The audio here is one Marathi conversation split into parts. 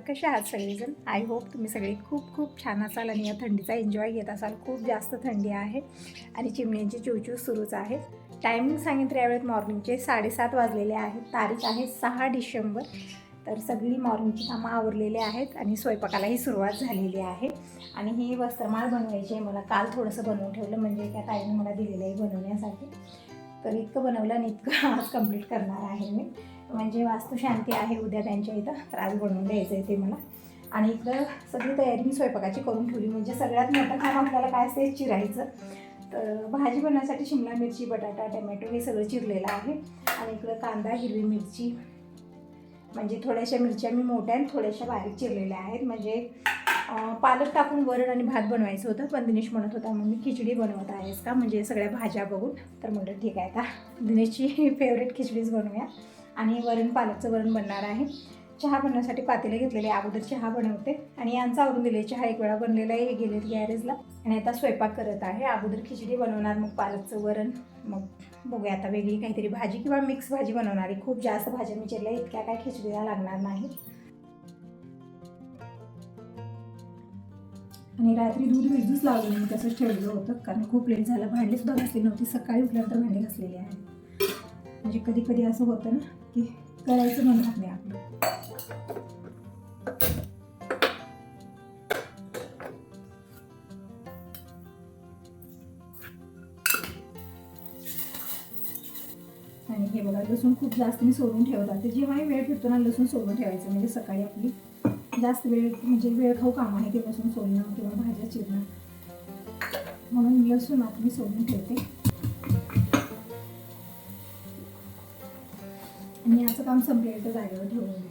कसे आहात सगळेजण? आय होप तुम्ही सगळे खूप खूप छान असाल आणि या थंडीचा एन्जॉय घेत असाल. खूप जास्त थंडी आहे आणि चिमण्यांची चिवचिव सुरूच आहे. टायमिंग सांगितलं यावेळेत मॉर्निंगचे 7:30 वाजलेले आहेत. तारीख आहे 6 डिसेंबर. तर सगळी मॉर्निंगची कामं आवरलेली आहेत आणि स्वयंपाकालाही सुरुवात झालेली आहे. आणि ही वस्त्रमाळ बनवायची आहे. मला काल थोडंसं बनवून ठेवलं, म्हणजे त्या ताईने मला दिलेलं आहे बनवण्यासाठी. तर इतकं बनवलं आणि इतकं आज कंप्लीट करणार आहे मी. म्हणजे वास्तुशांती आहे उद्या त्यांच्या इथं, तर आज बनवून द्यायचं आहे ते मला. आणि इकडं सगळी तयारी मी स्वयंपाकाची करून ठेवली. म्हणजे सगळ्यात मोठं काम आपल्याला काय असते, चिरायचं. तर भाजी बनवण्यासाठी शिमला मिरची, बटाटा, टमॅटो हे सगळं चिरलेलं आहे. आणि इकडं कांदा, हिरवी मिरची, म्हणजे थोड्याशा मिरच्या मी मोठ्या आणि थोड्याशा बारीक चिरलेल्या आहेत. म्हणजे पालक टाकून वरण आणि भात बनवायचं होतं, पण दिनेश म्हणत होता मग मी खिचडी बनवत आहेस का, म्हणजे सगळ्या भाज्या बघून. तर म्हटलं ठीक आहे, आता दिनेशची फेवरेट खिचडीच बनवूया. आणि वरण, पालकचं वरण बनणार आहे. चहा बनवण्यासाठी पातेले घेतलेले, अगोदर चहा बनवते आणि यांचा आवरून दिले. चहा एक वेळा बनलेला आहे, हे गेलेत गॅरेजला आणि आता स्वयंपाक करत आहे. अगोदर खिचडी बनवणार, मग पालकचं वरण, मग बघूया आता वेगळी काहीतरी भाजी किंवा मिक्स भाजी बनवणार आहे. खूप जास्त भाज्या मी चिरल्या, इतक्या काय खिचडीला लागणार नाही. आणि रात्री दूध भिजूच लावलं मी, तसंच ठेवलं होतं कारण खूप लेट झालं. भांडीसुद्धा घासली नव्हती, सकाळी उठल्यानंतर भांडी घासलेली आहे. म्हणजे कधी कधी असं होतं ना की करायचं म्हणत नाही आपलं. आणि हे बघा, लसूण खूप जास्त मी सोडून ठेवत आहे. जेव्हाही वेळ फिरतो ना, लसूण सोडून ठेवायचं, म्हणजे सकाळी आपली जास्त वेळ, म्हणजे वेळ खाऊ काम आहे ते लसूण सोलणं किंवा भाज्या चिरणं. म्हणून लसूण आता मी सोडून ठेवते आणि याचं काम संपलेलं तर जागेवर ठेवून देते.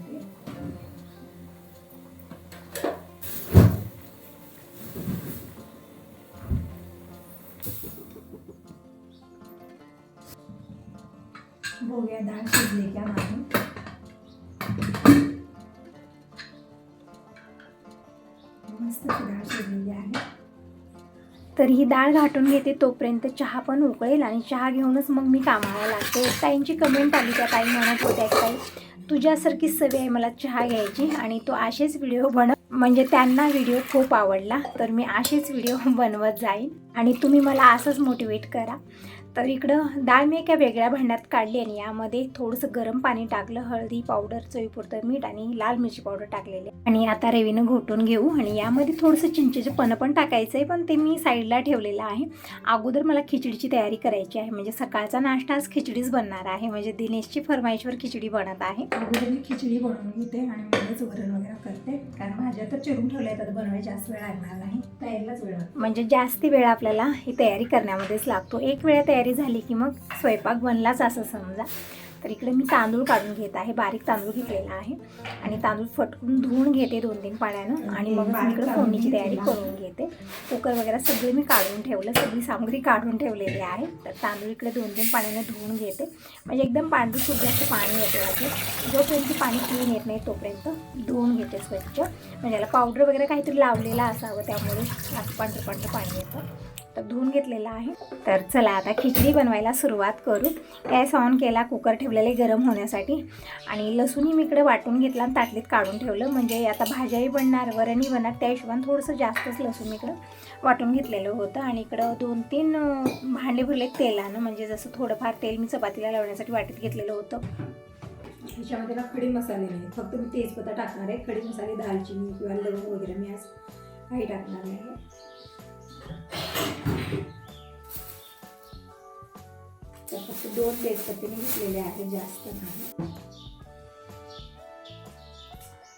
बघूया डाळ शिजली का नाही. मस्त डाळ शिजलेली आहे. तर ही डाळ घाटून घेते, तोपर्यंत चहा पण उकळेल आणि चहा घेऊनच मग मी कामाला लागते. ताईंची कमेंट आली, त्या ताई म्हणत होत्या की ताई तुझ्यासारखी सवय आहे मला चहा घ्यायची आणि तू असेच व्हिडिओ बनव, म्हणजे त्यांना व्हिडिओ खूप आवडला. तर मी असेच व्हिडिओ बनवत जाईन आणि तुम्ही मला असंच मोटिवेट करा. तर इकडं डाळ मी एका वेगळ्या भांड्यात काढली आणि यामध्ये थोडंसं गरम पाणी टाकलं, हळदी पावडर, चवीपुरतं मीठ आणि लाल मिरची पावडर टाकलेली. आणि आता रवीनं घोटून घेऊ आणि यामध्ये थोडंसं चिंचेचं पन्ह पण टाकायचं आहे, पण ते मी साईडला ठेवलेलं आहे. अगोदर मला खिचडीची तयारी करायची आहे, म्हणजे सकाळचा नाश्ता आज खिचडीच बनणार आहे. म्हणजे दिनेशची फरमाईशवर खिचडी बनत आहे. अगोदर मी खिचडी बनवून घेते आणि मगच वरण वगैरे करते, कारण भाज्या तर चिरून ठेवल्या तर बनवायला जास्त वेळ लागणार नाही, तयारीलाच वेळ लागतो. म्हणजे जास्त वेळ आपल्याला ही तयारी करण्यामध्येच लागतो. एक वेळा तयारी झाली की मग स्वयंपाक बनलाच असं समजा. तर इकडे मी तांदूळ काढून घेत आहे, बारीक तांदूळ घेतलेला आहे आणि तांदूळ फटकून धुवून घेते 2-3 पाण्यानं आणि मग मी इकडे फोडणीची तयारी करून घेते. कुकर वगैरे सगळे मी काढून ठेवलं, सगळी सामग्री काढून ठेवलेली आहे. तर तांदूळ इकडे 2-3 पाण्याने धुवून घेते, म्हणजे एकदम पांढरी जास्त पाणी येते आहे. जोपर्यंत पाणी क्लीन येत नाही तोपर्यंत धुवून घेते स्वच्छ, म्हणजे याला पावडर वगैरे काहीतरी लावलेला असावं, त्यामुळे असं पांढरं पाणी येतं. तर धुवून घेतलेला आहे. तर चला आता खिचडी बनवायला सुरुवात करू. गॅस ऑन केला, कुकर ठेवलेले गरम होण्यासाठी आणि लसूणही मी इकडे वाटून घेतला आणि ताटलीत काढून ठेवलं. म्हणजे आता भाज्याही बनणार, वरणही बनणार, त्या हिशोबाने थोडंसं जास्तच लसूण इकडं वाटून घेतलेलं होतं. आणि इकडं 2-3 भांडे भरले तेलानं, म्हणजे जसं थोडंफार तेल मी चपातीला लावण्यासाठी वाटीत घेतलेलं होतं. ह्याच्यामध्ये ना खडे मसाले नाही, फक्त मी तेजपत्ता टाकणार आहे. खडे मसाले, दालचिनी किंवा लवंग वगैरे मी आज काही टाकणार नाही. तर फक्त 2 तेजपत्ते मी घेतलेले आहेत, जास्त नाही.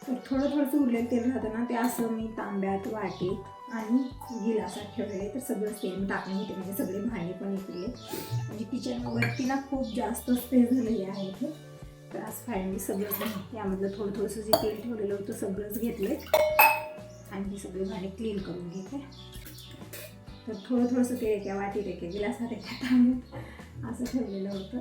तर थोडंसं उरलेलं तेल राहतं ना, ते असं मी तांब्यात, वाटीत आणि गिलासात ठेवलेले. तर सगळं तेल मी टाकून घेते, म्हणजे सगळे भांडे पण इकडले. म्हणजे किचनवरती ना खूप जास्त स्पेस झालेली आहे इथे. तर आज फायनली सगळं यामधलं थोडंसं जे तेल ठेवलेलं होतं सगळंच घेतलं आणि ही सगळे भांडे क्लीन करून घेते. तर थोडंसं तेल एका वाटीत, एका गिलासात, एका तांब्यात असं ठेवलेलं होतं.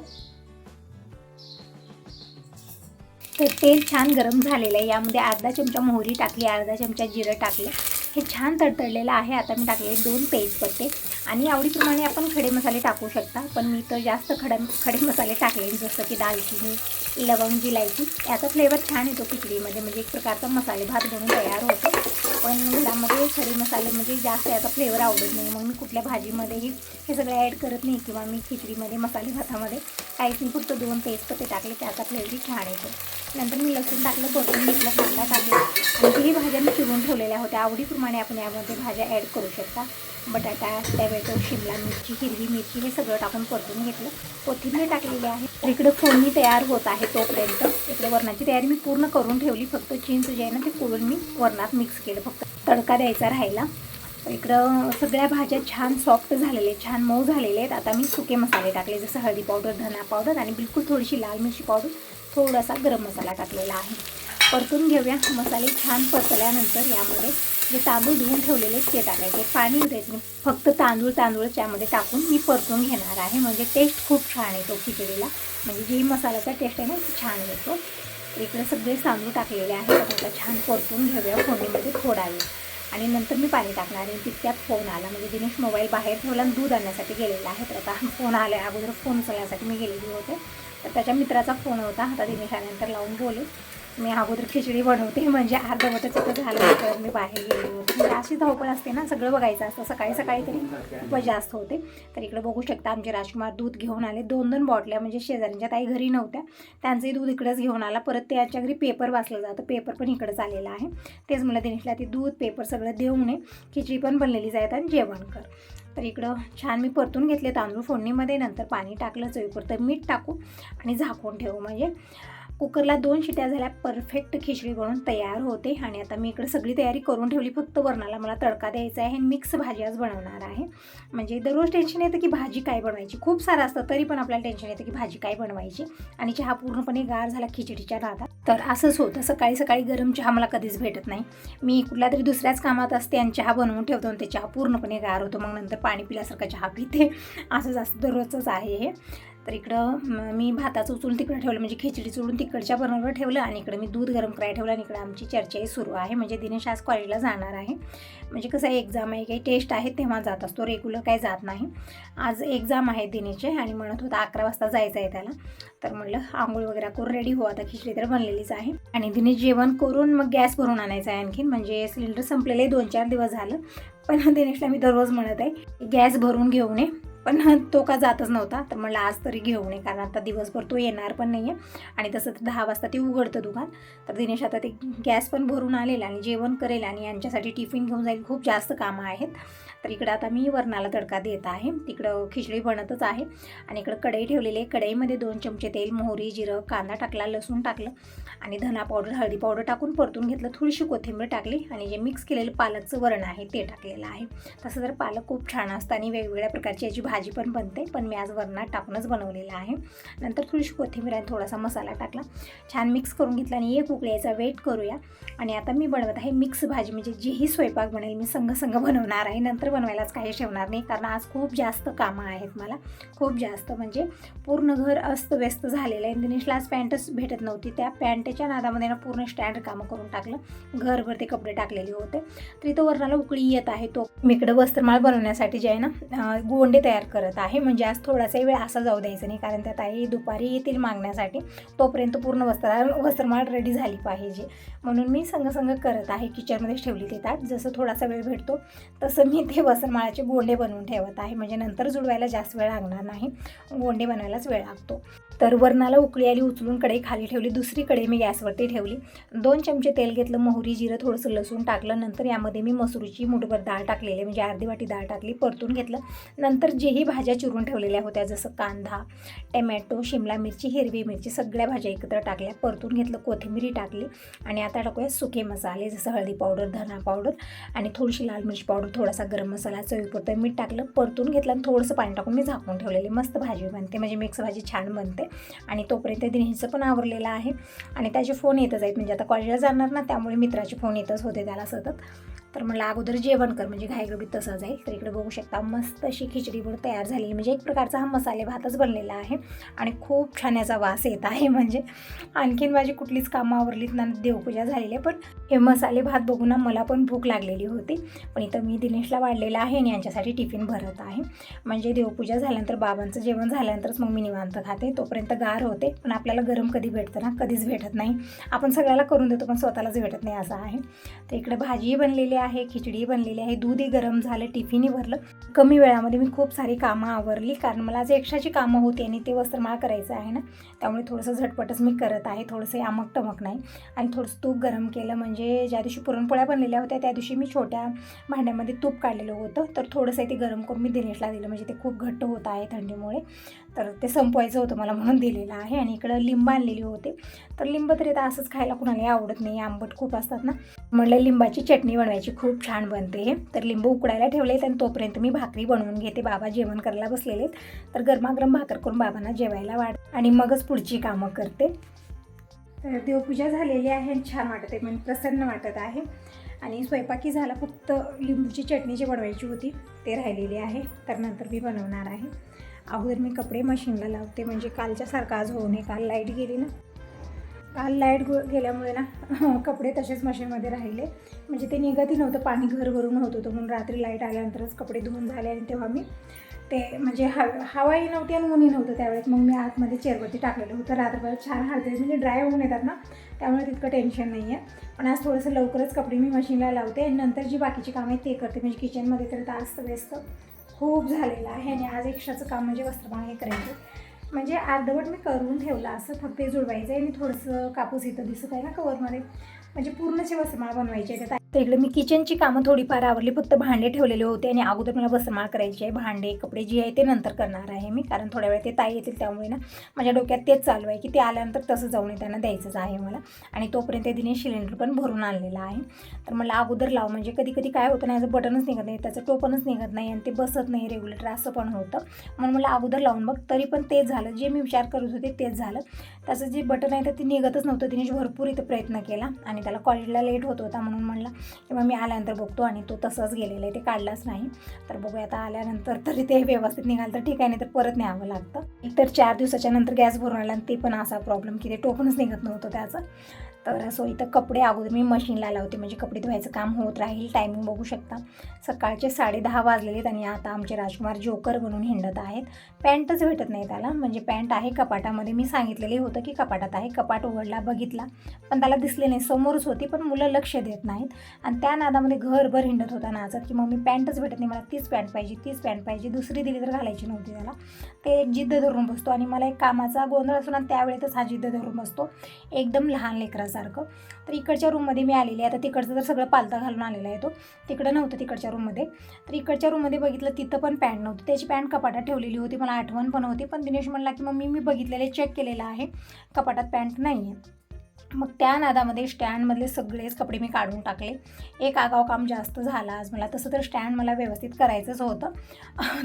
तर तेल छान गरम झालेलं आहे. यामध्ये अर्धा चमचा मोहरी टाकली, अर्धा चमचा जिरं टाकलं हे छान तडतडलेलं आहे. आता मी टाकले 2 तेजपत्ते आणि आवडीप्रमाणे आपण खडे मसाले टाकू शकता, पण मी तर जास्त खडे मसाले टाकले, जसं की दालचिनी, लवंग, इलायची. याचा फ्लेवर छान येतो खिचडीमध्ये, म्हणजे एक प्रकारचा मसाले भात बनून तयार होतो. पण घरामध्ये खडे मसाले म्हणजे जास्त याचा फ्लेवर आवडत नाही, मग मी कुठल्या भाजीमध्येही हे सगळं ॲड करत नाही किंवा मी खिचडीमध्ये मसाले भातामध्ये काहीच नाही, फक्त 2 तेजपत्ते टाकले, त्याचा फ्लेवर छान येतो. नंतर मी लसूण टाकलं, परतून घेतलं, कांदा टाकला आणि तेही भाज्या मी चिरून ठेवलेल्या होत्या. आवडीप्रमाणे आपण यामध्ये भाज्या ॲड करू शकता. बटाटा, टॅमॅटो, शिमला मिरची, हिरवी मिरची हे सगळं टाकून परतून घेतलं. कोथिंबीर टाकलेली आहे. तर इकडं फोडणी तयार होत आहे तोपर्यंत इकडे वरणाची तयारी मी पूर्ण करून ठेवली. फक्त चिंच जे आहे ना ते कोळून मी वरणात मिक्स केलं, फक्त तडका द्यायचा राहिला. तर इकडं सगळ्या भाज्या छान सॉफ्ट झालेले, छान मऊ झालेले आहेत. आता मी सुके मसाले टाकले, जसं हळदी पावडर, धना पावडर आणि बिलकुल थोडीशी लाल मिरची पावडर, थोडासा गरम मसाला टाकलेला आहे. परतून घेऊया. मसाले छान परतल्यानंतर यामध्ये जे तांदूळ धुवून ठेवलेले ते टाकायचे. पाणी द्यायचं नाही, फक्त तांदूळच यामध्ये टाकून मी परतून घेणार आहे. म्हणजे टेस्ट खूप छान येतो खिचडीला, म्हणजे जी मसाल्याचा टेस्ट आहे ना ती छान येतो. इकडे सगळे तांदूळ टाकलेले आहेत. आता छान परतून घेऊया फोडणीमध्ये थोडा वेळ आणि नंतर मी पाणी टाकणार आहे. तितक्यात फोन आला, म्हणजे दिनेश मोबाईल बाहेर ठेवला आणि दूध आणण्यासाठी गेलेला आहे. तर आता फोन आला, अगोदर फोन उचलण्यासाठी मी गेलेली होते, तर त्याच्या मित्राचा फोन होता. आता दिनेश आल्यानंतर लावून बोले. मी अगोदर खिचडी बनवते, म्हणजे अर्धवटच इथं झालं होतं, मी बाहेर गेली होती. म्हणजे अशी धावपळ असते ना, सगळं बघायचं असतं. सकाळी तरी खूपच जास्त होते. तर इकडे बघू शकता आमचे राजकुमार दूध घेऊन आले. 2 बॉटल्या, म्हणजे शेजाऱ्यांच्या ताई घरी नव्हत्या, त्यांचंही दूध इकडंच घेऊन आला. परत त्याच्या घरी पेपर वाचलं जातं, पेपर पण इकडंच आलेला आहे. तेच मला दिनेशला ते दूध पेपर सगळं देऊन नये, खिचडी पण बनलेली जायत आणि जेवण कर. तर इकडं छान मी परतून घेतले तांदूळ फोडणीमध्ये. नंतर पाणी टाकलं, चवीपुरतं मीठ टाकू आणि झाकून ठेवू. म्हणजे कुकरला 2 शिट्या झाल्या, परफेक्ट खिचडी बनून तयार होते. आणि आता मी इकडे सगळी तयारी करून ठेवली, फक्त वरणाला मला तडका द्यायचा आहे. मिक्स भाजी आज बनवणार आहे. म्हणजे दररोज टेन्शन येतं की भाजी काय बनवायची, खूप सारं असतं, तरी पण आपल्याला टेन्शन येतं की भाजी काय बनवायची. आणि चहा पूर्णपणे गार झाला खिचडीच्या नादात. तर असंच होतं, सकाळी गरम चहा मला कधीच भेटत नाही. मी कुठल्या तरी दुसऱ्याच कामात असते आणि चहा बनवून ठेवतो आणि ते चहा पूर्णपणे गार होतो, मग नंतर पाणी पिल्यासारखं चहा पिते. असंच असतं, दररोजच आहे हे. तर इकडं मी भाताचं उचलून तिकडं ठेवलं, म्हणजे खिचडी चोळून तिकडच्या बर्नरवर ठेवलं आणि इकडे मी दूध गरम करायला ठेवलं. आणि इकडे आमची चर्चाही सुरू आहे, म्हणजे दिनेश आज कॉलेजला जाणार आहे. म्हणजे कसं आहे, एक्झाम आहे, काही टेस्ट आहे तेव्हा जात असतो, रेग्युलर काही जात नाही. आज एक्झाम आहे दिनेशचे आणि म्हणत होता 11 वाजता जायचं आहे त्याला. तर म्हटलं आंघोळ वगैरे करून रेडी हो, आता खिचडी तर बनलेलीच आहे. आणि दिनेश जेवण करून मग गॅस भरून आणायचा आहे आणखीन, म्हणजे सिलेंडर संपलेले 2-4 दिवस झालं. पण दिनेशला मी दररोज म्हणत आहे गॅस भरून घेऊ नये, पण तो का जातच नव्हता. तर म्हटलं आज तरी घेऊ नये, कारण आता दिवसभर तो येणार पण नाही आहे आणि तसं तर 10 वाजता ते उघडतं दुकान. तर दिनेश आता ते गॅस पण भरून आलेला आणि जेवण करेल आणि यांच्यासाठी टिफिन घेऊन जाईल. खूप जास्त कामं आहेत. तर इकडं आता मी वरणाला तडका देत आहे. तिकडं खिचडी बनतच आहे आणि इकडं कढई ठेवलेली आहे. कढईमध्ये 2 चमचे तेल, मोहरी, जिरं, कांदा टाकला, लसूण टाकलं आणि धना पावडर, हळदी पावडर टाकून परतून घेतलं. थोडीशी कोथिंबीर टाकली आणि जे मिक्स केलेलं पालकचं वरण आहे ते टाकलेलं आहे. तसं तर पालक खूप छान असतं आणि वेगवेगळ्या प्रकारची याची भाजी पण बनते, पण मी आज वरणात टाकूनच बनवलेलं आहे. नंतर थोडीशी कोथिंबीर आणि थोडासा मसाला टाकला, छान मिक्स करून घेतला आणि एक उकळीचा वेट करूया. आणि आता मी बनवत आहे मिक्स भाजी, म्हणजे जेही स्वयंपाक बनेल मी संघ बनवणार आहे. नंतर बनवायलाच काही ठेवणार नाही, कारण आज खूप जास्त कामं आहेत मला, खूप जास्त. म्हणजे पूर्ण घर अस्तव्यस्त झालेलं आहे. दिनेशला आज पॅन्टच भेटत नव्हती, त्या पॅन्टच्या नादामध्ये ना पूर्ण स्टँड कामं करून टाकलं, घरभर ते कपडे टाकलेले होते. तरी तो वरणाला उकळी येत आहे. तो मी इकडं वस्त्रमाळ बनवण्यासाठी जे आहे ना गोंडे तयार करत आहे. म्हणजे आज थोडासा वेळ असा जाऊ द्यायचा नाही, कारण त्या ताई दुपारी येतील मागण्यासाठी, तोपर्यंत पूर्ण वस्त्रमाळ रेडी झाली पाहिजे. म्हणून मी संघ करत आहे. किचनमध्येच ठेवली ते ताट, जसं थोडासा वेळ भेटतो तसं मी ते वस्त्रमाळाचे गोंडे बनवून ठेवत आहे. म्हणजे नंतर जुळवायला जास्त वेळ लागणार नाही, गोंडे बनवायलाच वेळ लागतो. तर वरणाला उकळी आली, उचलून कढई खाली ठेवली. दुसरी कढई मी गॅसवरती ठेवली. 2 चमचे तेल घेतलं, मोहरी, जिरं, थोडंसं लसूण टाकलं. नंतर यामध्ये मी मसूरची मुठभर डाळ टाकलेली, म्हणजे अर्धी वाटी डाळ टाकली, परतून घेतलं. नंतर जेही भाज्या चिरून ठेवलेल्या होत्या, जसं कांदा, टॅमॅटो, शिमला मिरची, हिरवी मिरची, सगळ्या भाज्या एकत्र टाकल्या, परतून घेतलं, कोथिंबीर टाकली. आणि आता टाकूया सुके मसाले, जसं हळदी पावडर, धना पावडर आणि थोडीशी लाल मिरची पावडर, थोडासा गरम मसाला, चवीपुरतं मीठ टाकलं, परतून घेतलं आणि थोडंसं पाणी टाकून मी झाकून ठेवलेली. मस्त भाजी बनते, म्हणजे मिक्स भाजी छान बनते. आणि तोपर्यंत दिनेशचं पण आवरलेलं आहे आणि त्याचे फोन येतच आहेत, म्हणजे आता कॉलेजला जाणार ना, त्यामुळे मित्राचे फोन येतच होते त्याला सतत. तर मला अगोदर जेवण कर, म्हणजे घाईगडबडीत तसं जाईल. तर इकडे बघू शकता मस्त अशी खिचडी पण तयार झालेली, म्हणजे एक प्रकारचा हा मसाले भातच बनलेला आहे आणि खूप छान याचा वास येत आहे. म्हणजे आणखीन माझी कुठलीच कामं आवरलीत ना, देवपूजा झालेली आहे, पण हे मसाले भात बघून ना मला पण भूक लागलेली होती. पण इथं मी दिनेशला वाढलेला आहे आणि यांच्यासाठी टिफिन भरत आहे. म्हणजे देवपूजा झाल्यानंतर बाबांचं जेवण झाल्यानंतरच मग मी निवांत खाते, तोपर्यंत गार होते. पण आपल्याला गरम कधी भेटतं ना, कधीच भेटत नाही. आपण सगळ्याला करून देतो पण स्वतःलाच भेटत नाही, असं आहे. तर इकडे भाजीही बनलेली आहे, खिचडी बनलेली आहे, दूधही गरम झालं, टिफिनही भरलं. कमी वेळामध्ये मी खूप सारी कामं आवरली, कारण मला आज एक्स्ट्राची कामं होती आणि ते वस्त्रमाळ करायचं आहे ना, त्यामुळे थोडंसं झटपटच मी करत आहे. थोडंसं अमक टमक नाही. आणि थोडंसं तूप गरम केलं, म्हणजे ज्या दिवशी पुरणपोळ्या बनलेल्या होत्या त्या दिवशी मी छोट्या भांड्यामध्ये तूप काढलेलं होतं, तर थोडंसं ते गरम करून मी दिनेशला दिलं, म्हणजे ते खूप घट्ट होत आहे थंडीमुळे, तर ते संपवायचं होतं मला म्हणून दिलेलं आहे. आणि इकडं लिंब आणलेली होते, तर लिंब तरी आता असंच खायला कुणालाही आवडत नाही, आंबट खूप असतात ना, म्हटलं लिंबाची चटणी बनवायची, खूप छान बनते हे. तर लिंब उकडायला ठेवले आणि तोपर्यंत मी भाकरी बनवून घेते. बाबा जेवण करायला बसलेले, तर गरमागरम भाकर करून बाबांना जेवायला वाढ आणि मगच पुढची कामं करते. तर देवपूजा झालेली आहे आणि छान वाटत आहे, म्हणजे प्रसन्न वाटत आहे. आणि स्वयंपाकी झाला, फक्त लिंबूची चटणी जी बनवायची होती ते राहिलेली आहे, तर नंतर मी बनवणार आहे. अगोदर मी कपडे मशीनला लावते, म्हणजे कालच्यासारखं आज होऊ नये. काल लाईट गेली ना, काल लाईट गेल्यामुळे ना कपडे तसेच मशीनमध्ये राहिले, म्हणजे ते निघतही नव्हतं, पाणी घर भरून होत होतं. म्हणून रात्री लाईट आल्यानंतरच कपडे धुवून झाले आणि तेव्हा मी ते म्हणजे हवाही नव्हती आणि ऊनही नव्हतं त्यावेळेस, मग मी आतमध्ये चेअरवरती टाकलेलं होतं. रात्रभर छान हळते, म्हणजे ड्राय होऊन येतात ना, त्यामुळे तितकं टेन्शन नाही आहे. पण आज थोडंसं लवकरच कपडे मी मशीनला लावते आणि नंतर जी बाकीची कामं आहेत ते करते. म्हणजे किचनमध्ये तर तास व्यस्त खूप झालेलं आहे आणि आज एक्स्ट्राचं काम म्हणजे वस्त्रमाळ हे करायचे, म्हणजे अर्धवट मी करून ठेवलं, असं फक्त हे जुळवायचं आहे. आणि थोडंसं कापूस इथं दिसत आहे ना कवरमध्ये, म्हणजे पूर्णचे वस्त्रमाळ बनवायचे आहे. तर इकडे मी किचनची कामं थोडीफार आवरली, फक्त भांडे ठेवलेले होते आणि अगोदर मला वस्त्रमाळ करायची आहे. भांडे कपडे जे आहे ते नंतर करणार आहे मी, कारण थोड्या वेळ ते ताई येतील, त्यामुळे ना माझ्या डोक्यात तेच चालू आहे की ते आल्यानंतर तसं जाऊन त्यांना द्यायचंच आहे मला. आणि तोपर्यंत दिनेश सिलेंडर पण भरून आणलेला आहे, तर मला अगोदर लाव, म्हणजे कधी कधी काय होतं ना, याचं बटनच निघत नाही, त्याचं टोपणच निघत नाही आणि ते बसत नाही रेग्युलेटर, असं पण होतं. म्हणून मला अगोदर लावून बघ, तरी पण तेच झालं, जे मी विचार करत होते तेच झालं. त्याचं जे बटन आहे तर ते निघतच नव्हतं. दिनेश भरपूर इथं प्रयत्न केला आणि त्याला कॉलेजला लेट होत होता, म्हणून म्हणलं किंवा मी आल्यानंतर बघतो, आणि तो तसंच गेलेला आहे, ते काढलाच नाही. तर बघूया आता आल्यानंतर तरी ते व्यवस्थित निघालं तर ठीक आहे, नाही तर परत न्यावं लागतं. एकतर 4 दिवसाच्या नंतर गॅस भरून आला आणि ते पण असा प्रॉब्लेम की ते टोपणच निघत नव्हतं त्याचं. तर असं इथं कपडे अगोदर मी मशीनला लावते, म्हणजे कपडे धुवायचं काम होत राहील. टायमिंग बघू शकता, सकाळचे 10:30 वाजलेले आहेत आणि आता आमचे राजकुमार जोकर बनून हिंडत आहेत. पॅन्टच भेटत नाही त्याला, म्हणजे पॅन्ट आहे कपाटामध्ये, मी सांगितलेले होतं की कपाटात आहे. कपाट उघडला, बघितला, पण त्याला दिसले नाही, समोरच होती, पण मुलं लक्ष देत नाहीत आणि त्या नादामध्ये घरभर हिंडत होता नाचत की मम्मी पॅन्टच भेटत नाही, मला तीच पॅन्ट पाहिजे, तीच पॅन्ट पाहिजे. दुसरी दिली तर घालायची नव्हती त्याला. ते एक जिद्द धरून बसतो आणि मला एक कामाचा गोंधळ असतो ना, त्यावेळेतच हा जिद्द धरून बसतो, एकदम लहान लेकरासारखं. तर इकडच्या रूममध्ये मी आलेली आहे. आता तिकडचं तर सगळं पालतं घालून आलेलं आहे, तो तिकडं नव्हतं तिकडच्या रूममध्ये. तर इकडच्या रूममध्ये बघितलं, तिथं पण पॅन्ट नव्हती, त्याची पॅन्ट कपाटात ठेवलेली होती, मला आठवण पण होती. पण दिनेश म्हणला की मम्मी मी बघितलेले, चेक केलेलं आहे, कपाटात पॅन्ट नाही आहे. मग त्या नादामध्ये स्टँडमधले सगळेच कपडे मी काढून टाकले. एक आगाव काम जास्त झालं आज मला, तसं तर स्टँड मला व्यवस्थित करायचंच होतं.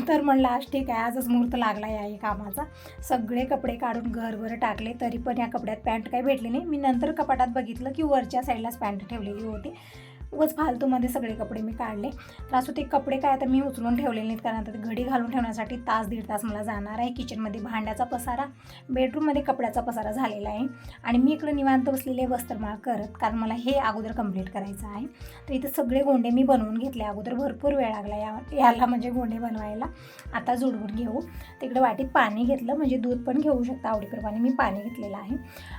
तर म्हणलं आज ठीक आहे, आजच मुहूर्त लागला या कामाचा. सगळे कपडे काढून घरभर टाकले, तरी पण या कपड्यात पॅन्ट काही भेटली नाही. मी नंतर कपाटात बघितलं की वरच्या साईडलाच पॅन्ट ठेवलेली होती. उगाच फालतूमध्ये सगळे कपडे मी काढले. तर असं ते कपडे काय आता मी उचलून ठेवलेले नाहीत, कारण आता ते घडी घालून ठेवण्यासाठी तास दीड तास मला जाणार आहे. किचनमध्ये भांड्याचा पसारा, बेडरूममध्ये कपड्याचा पसारा झालेला आहे आणि मी इकडं निवांत बसलेले वस्त्रमाळ करत, कारण मला हे अगोदर कंप्लीट करायचं आहे. तर इथं सगळे गोंडे मी बनवून घेतले अगोदर, भरपूर वेळ लागला याला म्हणजे गोंडे बनवायला. आता जुडवून घेऊ. तिकडे वाटीत पाणी घेतलं, म्हणजे दूध पण घेऊ शकता आवडीप्रमाणे, मी पाणी घेतलेलं आहे.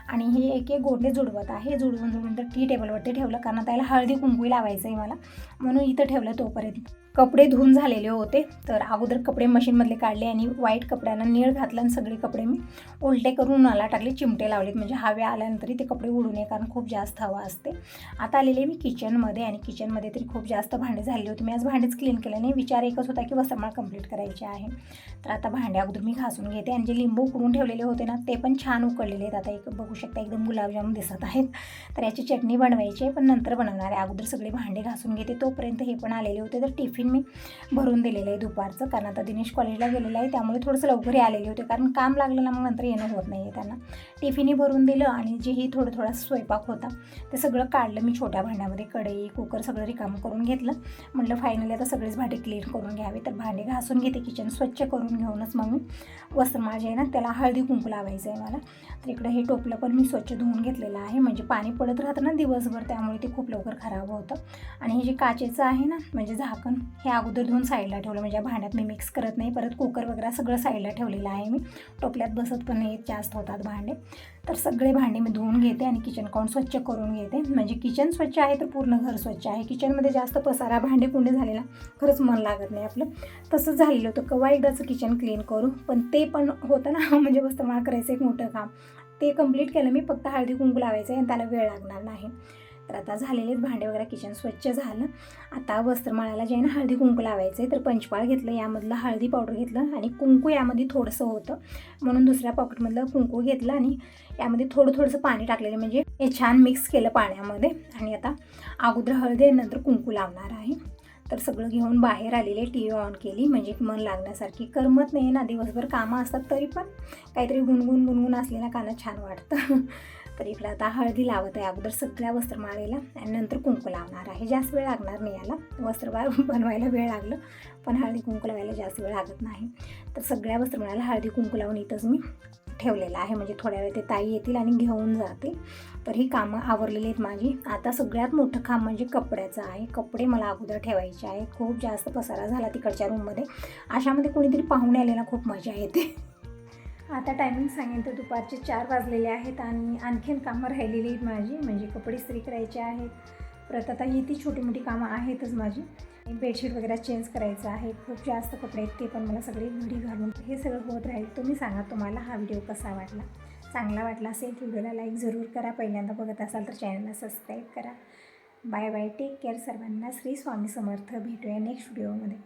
आणि हे एक एक गोंडे जुडवत आहे. जुडवून तर टी टेबलवरती ठेवलं, कारण त्याला हळदी कुंकू लावायचं आहे मला, म्हणून इथं ठेवलं. तोपर्यंत कपडे धुवून झालेले होते, तर अगोदर कपडे मशीनमधले काढले आणि व्हाईट कपड्यांना नीळ घातलं आणि सगळे कपडे मी उलटे करून उन्हाला टाकले, चिमटे लावलेत, म्हणजे हवे आल्यानंतर ते कपडे उडू नये, कारण खूप जास्त हवा असते. आता आलेले मी किचनमध्ये आणि किचनमध्ये तरी खूप जास्त भांडे झालेली होती. मी आज भांडेच क्लीन केले नाही, विचार एकच होता की वस्त्रमाळ कंप्लीट करायची आहे. तर आता भांडे अगोदर मी घासून घेते आणि जे लिंबू उकडून ठेवलेले होते ना, ते पण छान उकडलेले आहेत. आता एक बघू शकता एकदम गुलाबजाम दिसत आहेत. तर याची चटणी बनवायची आहे, पण नंतर बनवणार आहे. अगोदर सगळे भांडे घासून घेते. तोपर्यंत हे पण आलेले होते, तर टिफिन मी भरून दिलेलं आहे दुपारचं, कारण आता दिनेश कॉलेजला गेलेलं आहे त्यामुळे थोडंसं लवकर आलेले होते, कारण काम लागलं ना मग नंतर येणं होत नाही आहे त्यांना. टिफिनही भरून दिलं आणि जेही थोडा स्वयंपाक होता ते सगळं काढलं मी छोट्या भांड्यामध्ये. कढई कुकर सगळं रिकामं करून घेतलं. म्हटलं फायनली आता सगळेच भांडे क्लीन करून घ्यावे, तर भांडे घासून घेते. किचन स्वच्छ करून घेऊनच मग मी वस्त्र जे आहे ना त्याला हळदी कुंकू लावायचं आहे मला. तर इकडं हे टोपलं पण मी स्वच्छ धुवून घेतलेलं आहे, म्हणजे पाणी पडत राहतं ना दिवसभर, त्यामुळे ते खूप लवकर खराब होतं. आणि हे जे काचेचं आहे ना म्हणजे झाकण, हे अगोदर धुवून साईडला ठेवलं, म्हणजे भांड्यात मी मिक्स करत नाही. परत कुकर वगैरे सगळं साईडला ठेवलेलं आहे मी, टोपल्यात बसत पण नाही, जास्त होतात भांडे. तर सगळे भांडे मी धुवून घेते आणि किचन काउंट स्वच्छ करून घेते. म्हणजे किचन स्वच्छ आहे तर पूर्ण घर स्वच्छ आहे. किचनमध्ये जास्त पसारा भांडे कुंडे झालेला खरंच मन लागत नाही आपलं. तसंच झालेलं होतं. केव्हा एकदाचं किचन क्लीन करू, पण ते पण होतं ना म्हणजे वस्त्रमाळ करायचं एक मोठं काम, ते कंप्लीट केलं मी. फक्त हळदी कुंकू लावायचं आहे आणि त्याला वेळ लागणार नाही. तर आता झालेलेच भांडे वगैरे, किचन स्वच्छ झालं. आता वस्त्रमाळाला जे आहे ना हळदी कुंकू लावायचं आहे, तर पंचपाळ घेतलं, यामधलं हळदी पावडर घेतलं आणि कुंकू यामध्ये थोडंसं होतं म्हणून दुसऱ्या पॉकेटमधलं कुंकू घेतलं आणि यामध्ये थोडंसं पाणी टाकलेलं, म्हणजे हे छान मिक्स केलं पाण्यामध्ये. आणि आता अगोदर हळदी नंतर कुंकू लावणार आहे. तर सगळं घेऊन बाहेर आलेले, टी व्ही ऑन केली, म्हणजे मन लागण्यासारखी. करमत नाही ना, दिवसभर कामं असतात तरी पण काहीतरी गुणगुण असलेला कानात छान वाटतं. तर इकडे आता हळदी लावत आहे अगोदर सगळ्या वस्त्रमाळेला आणि नंतर कुंकू लावणार आहे. जास्त वेळ लागणार नाही याला, वस्त्रमाळ बनवायला वेळ लागलं पण हळदी कुंकू लावायला जास्त वेळ लागत नाही. तर सगळ्या वस्त्रमाळाला हळदी कुंकू लावून इथंच मी ठेवलेलं आहे, म्हणजे थोड्या वेळ ते ताई येतील आणि घेऊन जातील. तर ही कामं आवरलेली आहेत माझी. आता सगळ्यात मोठं काम म्हणजे कपड्याचं आहे. कपडे मला अगोदर ठेवायचे आहेत. खूप जास्त पसारा झाला तिकडच्या रूममध्ये. अशामध्ये कोणीतरी पाहुणे आले ना खूप मजा येते. आता टायमिंग सांगेन तर दुपारचे 4 वाजलेले आहेत आणि आणखीन कामं राहिलेली आहेत माझी, म्हणजे कपडे इस्त्री करायचे आहेत. परत आता ही ती छोटी मोठी कामं आहेतच माझी. बेडशीट वगैरे चेंज करायचं आहे. खूप जास्त कपडे आहेत, ते पण मला सगळे घडी घालून हे सगळं होत राहील. तुम्ही सांगा तुम्हाला हा व्हिडिओ कसा वाटला. चांगला वाटला असेल व्हिडिओला लाईक जरूर करा. पहिल्यांदा बघत असाल तर चॅनलला सबस्क्राईब करा. बाय बाय, टेक केअर सर्वांना. श्री स्वामी समर्थ. भेटूया नेक्स्ट व्हिडिओमध्ये.